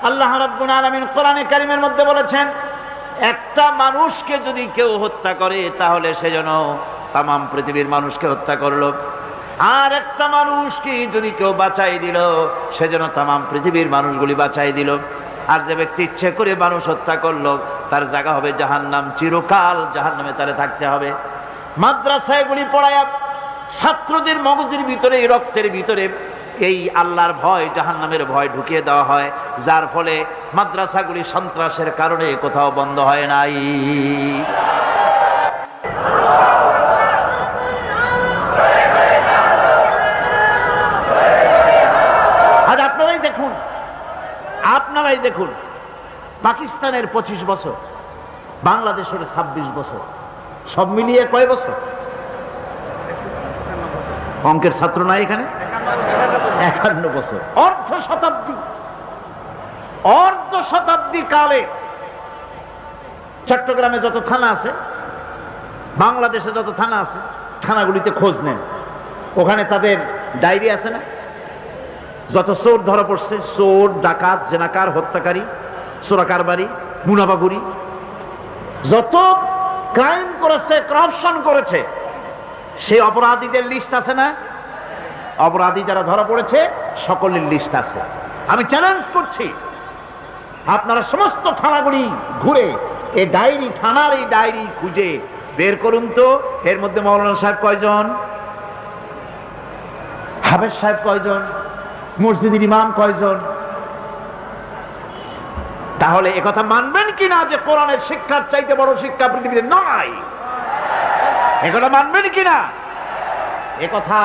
আল্লাহ রাব্বুল আলামিন কোরআনে কারীমের মধ্যে বলেছেন, একটা মানুষকে যদি কেউ হত্যা করে তাহলে সে যেন তামাম পৃথিবীর মানুষকে হত্যা করলো, আর একটা মানুষকে যদি কেউ বাঁচাই দিল সে যেন তামাম পৃথিবীর মানুষগুলি বাঁচাই দিল। আর যে ব্যক্তি ইচ্ছে করে মানুষ হত্যা করলো তার জায়গা হবে জাহান্নাম, চিরকাল জাহান্নামে তারে থাকতে হবে। মাদ্রাসাগুলি পড়ায়া ছাত্রদের মগজের ভিতরে, রক্তের ভিতরে এই আল্লাহর ভয়, জাহান্নামের ভয় ঢুকিয়ে দেওয়া হয়, যার ফলে মাদ্রাসাগুলি সন্ত্রাসের কারণে কোথাও বন্ধ হয় নাই। আজ আপনারাই দেখুন পাকিস্তানের 25 বছর, বাংলাদেশের 26 বছর, সব মিলিয়ে কয় বছর? অঙ্কের ছাত্র নাই এখানে? 51 বছর, অর্ধ শতাব্দী কালে চট্টগ্রামে যত থানা আছে, বাংলাদেশে যত থানা আছে, থানাগুলিতে খোঁজ নেন, ওখানে তাদের ডায়েরি আছে না? যত চোর ধরা পড়ছে, চোর, ডাকাত, জেনাকার, হত্যাকারী, চোরাকারবারি, মুনাফাখুরি, যত ক্রাইম করেছে, করাপশন করেছে, সেই অপরাধীদের লিস্ট আছে না? অপরাধী যারা ধরা পড়েছে সকলের লিস্ট আছে। আমি চ্যালেঞ্জ করছি, আপনারা সমস্ত থানাগুলি ঘুরে এই ডায়েরি, থানার এই ডায়েরি খুঁজে বের করুন তো, এর মধ্যে মৌলানা সাহেব কয়জন, হাফেজ সাহেব কয়জন, মসজিদের ইমাম কয়জন? তাহলে একথা মানবেন কিনা যে কোরআনের শিক্ষার চাইতে বড় শিক্ষা পৃথিবীতে নাই? একথা মানবেন কিনা? একথা